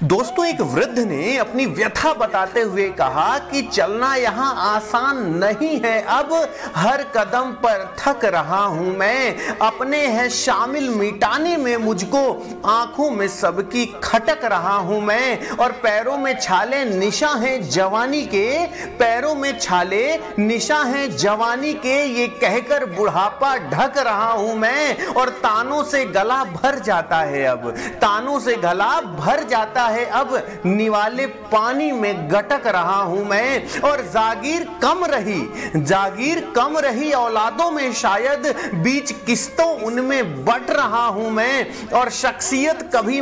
दोस्तों, एक वृद्ध ने अपनी व्यथा बताते हुए कहा कि चलना यहाँ आसान नहीं है। अब हर कदम पर थक रहा हूं मैं, अपने है शामिल मिटाने में मुझको, आंखों में सबकी खटक रहा हूं मैं, और पैरों में छाले निशा है जवानी के, पैरों में छाले निशा है जवानी के, ये कहकर बुढ़ापा ढक रहा हूं मैं, और तानों से गला भर जाता है अब, तानों से गला भर जाता है अब, निवाले पानी में गटक रहा हूं मैं, और जागीर कम रही औलादों में शायद, बीच किस्तों उनमें बट रहा हूं मैं, और शख्सियत कभी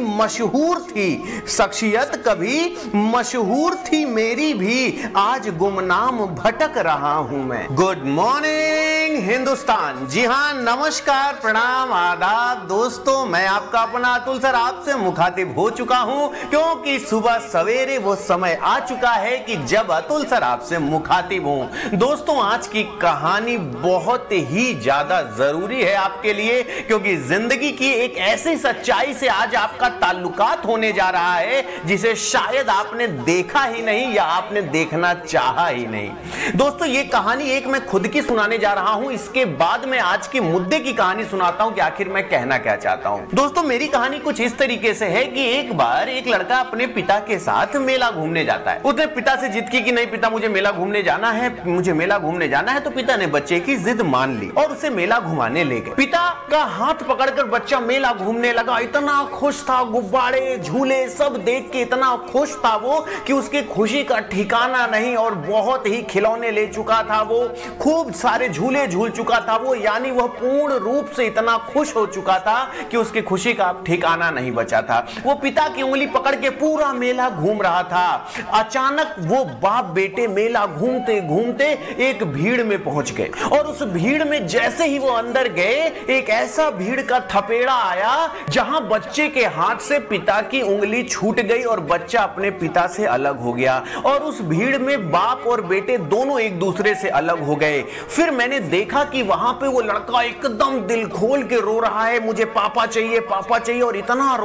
मशहूर थी मेरी भी, आज गुमनाम भटक रहा हूं मैं। Good morning Hindustan. जी हां, नमस्कार, प्रणाम, आदाब दोस्तों, मैं आपका अपना अतुल सर आपसे मुखातिब हो चुका हूं, क्योंकि सुबह सवेरे वो समय आ चुका है कि जब अतुल सर आपसे मुखातिब हूं। दोस्तों, आज की कहानी बहुत ही ज्यादा जरूरी है आपके लिए, क्योंकि जिंदगी की एक ऐसी सच्चाई से आज आपका ताल्लुकात होने जा रहा है जिसे शायद आपने देखा ही नहीं या आपने देखना चाहा ही नहीं। दोस्तों, ये कहानी एक मैं खुद की सुनाने जा रहा हूं, इसके बाद मैं आज के मुद्दे की कहानी सुनाता हूं कि आखिर मैं कहना क्या चाहता हूं। दोस्तों, मेरी कहानी कुछ इस तरीके से है कि एक बार एक लड़का अपने पिता के साथ मेला घूमने जाता है। उसने पिता से जिद की कि नहीं पिता, मुझे मेला घूमने जाना है, तो पिता ने बच्चे की जिद मान ली और उसे मेला घुमाने ले गए। पिता का हाथ पकड़कर बच्चा मेला घूमने लगा, इतना खुश था, गुब्बारे झूले सब देख के इतना खुश था वो कि उसकी खुशी का ठिकाना नहीं, और बहुत ही खिलौने ले चुका था वो, खूब सारे झूले झूल चुका था वो, यानी वह पूर्ण रूप से इतना खुश हो चुका था कि उसकी खुशी का ठिकाना नहीं बचा था। वो पिता की उंगली पकड़ के पूरा मेला घूम रहा था। अचानक वो बाप बेटे मेला घूमते घूमते एक भीड़ में पहुंच गए, और उस भीड़ में जैसे ही वो अंदर गए, एक ऐसा भीड़ का थपेड़ा आया जहां बच्चे के हाथ से पिता की उंगली छूट गई और बच्चा अपने पिता से अलग हो गया, और उस भीड़ में बाप और बेटे दोनों एक दूसरे से अलग हो गए। फिर मैंने देखा कि वहां पे वो लड़का एकदम दिल खोल के रो रहा है, मुझे पापा चाहिए, और इतना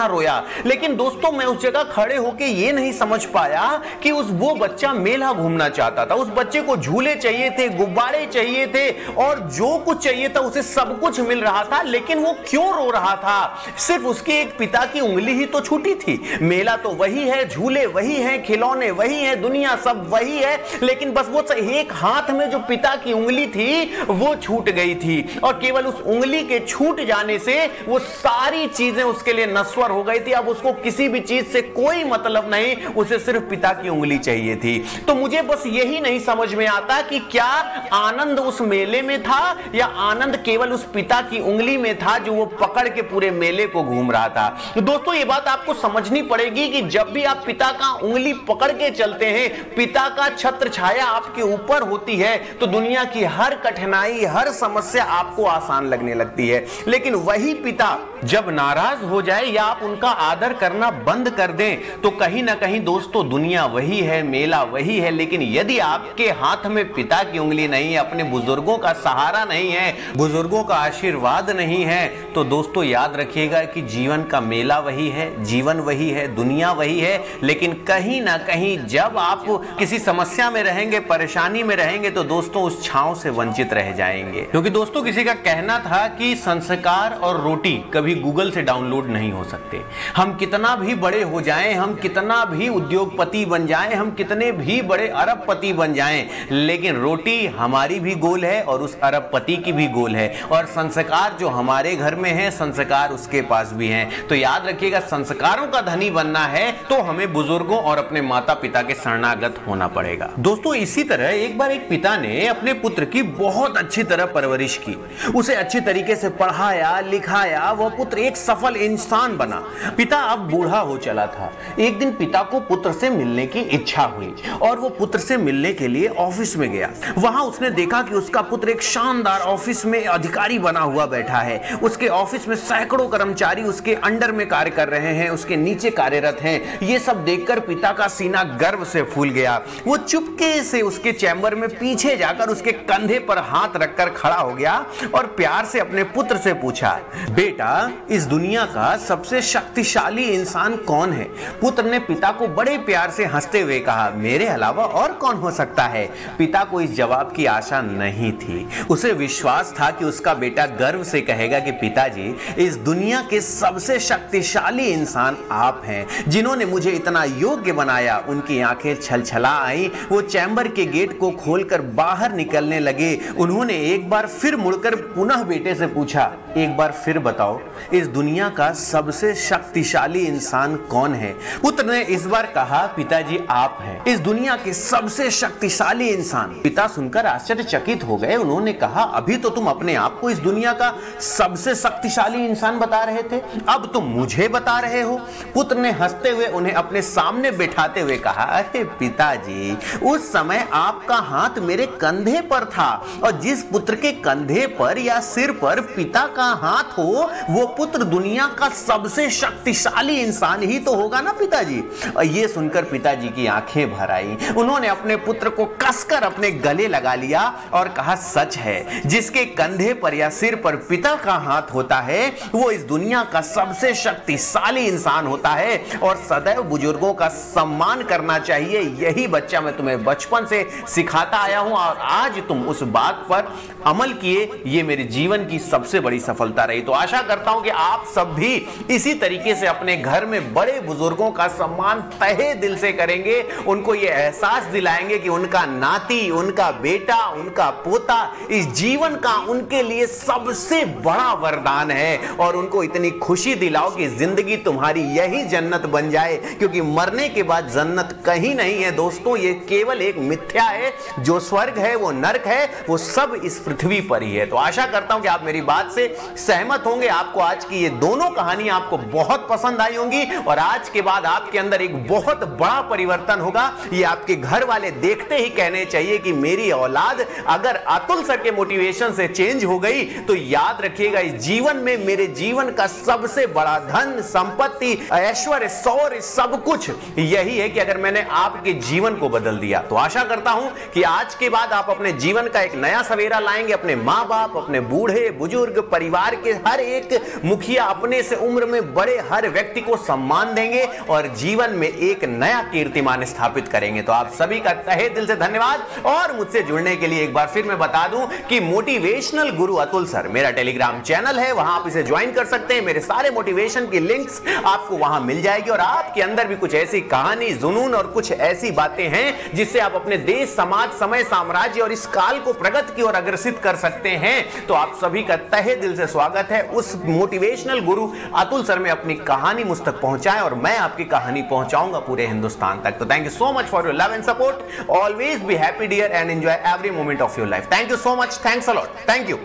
रोया। लेकिन दोस्तों, मैं उस जगह खड़े होके ये नहीं समझ पाया कि वो बच्चा मेला घूमना चाहता था, उस बच्चे को झूले चाहिए थे, गुब्बारे चाहिए थे, और जो कुछ चाहिए था उसे सब कुछ मिल रहा था, लेकिन वो क्यों रो रहा था? सिर्फ उसके एक पिता की उंगली ही तो छूटी थी। मेला तो वही है, झूले वही हैं, खिलौने वही हैं, दुनिया सब वही है, लेकिन बस वो एक हाथ में जो पिता की उंगली थी वो छूट गई थी, और केवल उस उंगली के छूट जाने से वो सारी चीजें उसके लिए नश्वर हो गई थी। अब उसको किसी भी चीज से कोई मतलब नहीं, उसे सिर्फ पिता की उंगली चाहिए थी। तो मुझे बस यही नहीं समझ में आता कि क्या आनंद उस मेले में था या आनंद केवल उस पिता की उंगली में था जो वो पकड़ के पूरे मेले को घूम रहा था। तो दोस्तों, ये बात आपको समझनी पड़ेगी कि जब भी आप पिता का उंगली पकड़ के चलते हैं, पिता का छत्र छाया आपके ऊपर होती है, तो दुनिया की हर कठिनाई, हर समस्या आपको आसान लगने लगती है। लेकिन वही पिता जब नाराज हो जाए या आप उनका आदर करना बंद कर दें, तो कहीं ना कहीं दोस्तों दुनिया वही है, मेला वही है। लेकिन यदि आपके हाथ में पिता की उंगली नहीं है, अपने बुजुर्गों का सहारा नहीं है, बुजुर्गों का आशीर्वाद नहीं है, तो दोस्तों याद रखिएगा कि जीवन का मेला वही है, जीवन वही है, दुनिया वही है। लेकिन कहीं ना कहीं जब आप किसी समस्या में रहेंगे, परेशानी में रहेंगे, तो दोस्तों उस छांव से वंचित रह जाएंगे। क्योंकि दोस्तों किसी का कहना था कि संस्कार और रोटी कभी गूगल से डाउनलोड नहीं हो सकते। हम कितना भी बड़े हो जाएं, हम कितना भी उद्योगपति बन जाएं, हम कितने भी बड़े अरबपति बन जाएं, लेकिन रोटी हमारी भी गोल है और उस अरबपति की भी गोल है, और संस्कार जो हमारे घर में है, संस्कार उसके पास भी हैं। तो याद रखिएगा, संस्कारों का धनी बनना है तो हमें बुजुर्गों और अपने माता पिता के शरणागत होना पड़ेगा। दोस्तों, इसी तरह एक बार एक पिता ने अपने पुत्र की बहुत अच्छी तरह परवरिश की, उसे अच्छी तरीके से पढ़ाया लिखाया, वह पुत्र एक सफल इंसान बना। पिता अब बूढ़ा हो चला था। एक दिन पिता को पुत्र से मिलने की इच्छा हुई और वो पुत्र से मिलने के लिए ऑफिस में गया। वहां उसने देखा कि उसका पुत्र एक शानदार ऑफिस में अधिकारी बना हुआ बैठा है। उसके ऑफिस में सैकड़ों कर्मचारी उसके अंडर में कार्य कर रहे हैं, उसके नीचे कार्यरत हैं। ये सब देखकर पिता का सीना गर्व से फूल गया। वो चुपके से उसके चैम्बर में पीछे जाकर उसके कंधे पर हाथ रखकर खड़ा हो गया और प्यार से अपने पुत्र से पूछा, बेटा इस दुनिया का सबसे शक्तिशाली इंसान कौन है? पुत्र ने पिता को बड़े प्यार से हंसते हुए कहा, मेरे अलावा और कौन हो सकता है? पिता को इस जवाब की आशा नहीं थी। उसे विश्वास था कि उसका बेटा गर्व से कहेगा कि पिताजी, इस दुनिया के सबसे शक्तिशाली इंसान आप हैं, जिन्होंने मुझे इतना योग्य बनाया। उनकी आंखें छलछला आई। वो चैम्बर के गेट को खोलकर बाहर निकलने लगे। उन्होंने एक बार फिर मुड़कर पुनः बेटे से पूछा, एक बार फिर बताओ, इस दुनिया का सबसे शक्तिशाली इंसान कौन है? पुत्र ने इस बार कहा, पिताजी आप हैं इस दुनिया के सबसे शक्तिशाली इंसान। पिता सुनकर आश्चर्यचकित हो गए। उन्होंने कहा, अभी तो तुम अपने आप को इस दुनिया का सबसे शक्तिशाली इंसान बता रहे थे, अब तुम मुझे बता रहे हो? पुत्र ने हंसते हुए उन्हें अपने सामने बैठाते हुए कहा, अरे पिताजी, उस समय आपका हाथ मेरे कंधे पर था, और जिस पुत्र के कंधे पर या सिर पर पिता का हाथ हो, वो पुत्र दुनिया का सबसे शक्तिशाली इंसान ही तो होगा ना पिताजी। और ये सुनकर पिताजी की आंखें भर आई। उन्होंने अपने पुत्र को कसकर अपने गले लगा लिया और कहा, सच है, जिसके कंधे पर या सिर पर पिता का हाथ होता है, वो इस दुनिया का सबसे शक्तिशाली इंसान होता है। और सदैव बुजुर्गों का सम्मान करना चाहिए, यही बच्चा मैं तुम्हें बचपन से सिखाता आया हूं, और आज तुम उस बात पर अमल किए। ये मेरे जीवन की सबसे बड़ी सफलता रही। तो आशा करता हूं कि आप सब भी इसी तरीके से अपने घर में बड़े बुजुर्गों का सम्मान तहे दिल से करेंगे, उनको ये एहसास दिलाएंगे कि उनका नाती, उनका बेटा, उनका पोता इस जीवन का उनके लिए सबसे बड़ा वरदान है, और उनको इतनी खुशी दिलाओ कि जिंदगी तुम्हारी यही जन्नत बन जाए, क्योंकि मरने के बाद जन्नत कहीं नहीं है दोस्तों, ये केवल एक मिथ्या है। जो स्वर्ग है, वो नरक है, वो सब इस पृथ्वी पर ही है। तो आशा करता हूं कि आप मेरी बात से सहमत होंगे। आपको आज की ये दोनों कहानी आपको बहुत पसंद आई होंगी, और आज के बाद आपके अंदर एक बहुत बड़ा परिवर्तन होगा। ये आपके घर वाले देखते ही कहने चाहिए कि मेरी औलाद अगर अतुल सर के मोटिवेशन से चेंज हो गई, तो याद रखिएगा, इस जीवन में मेरे जीवन का सबसे बड़ा धन, संपत्ति, ऐश्वर्य, शौर्य, सब कुछ यही है कि अगर मैंने आपके जीवन को बदल दिया। तो आशा करता हूं कि आज के बाद आप अपने जीवन का एक नया सवेरा लाएंगे। अपने मां बाप, अपने बूढ़े बुजुर्ग, परिवार के हर एक मुखिया, अपने से उम्र में बड़े हर व्यक्ति को सम्मान देंगे, और जीवन में एक नया कीर्तिमान स्थापित करेंगे। तो आप सभी का तहे दिल से धन्यवाद। और मुझसे जुड़ने के लिए एक बार फिर मैं बता दूं कि मोटिवेशनल गुरु अतुल सर मेरा टेलीग्राम चैनल है, वहां आप इसे ज्वाइन कर सकते हैं। मेरे सारे मोटिवेशन की लिंक्स आपको वहां मिल जाएगी, और आपके अंदर भी कुछ ऐसी कहानी, जुनून और कुछ ऐसी बातें हैं जिससे आप अपने देश, समाज, समय, साम्राज्य और इस काल को प्रगति की ओर अग्रसित कर सकते हैं। तो आप सभी का तहे दिल से स्वागत है। उस मोटिवेशनल गुरु अतुल सर में अपनी कहानी मुझ तक पहुंचाएं, और मैं आपकी कहानी पहुंचाऊंगा पूरे हिंदुस्तान तक। तो thank you so much for your love and support. Always be happy dear and enjoy every moment of your life. Thank you so much. Thanks a lot. Thank you.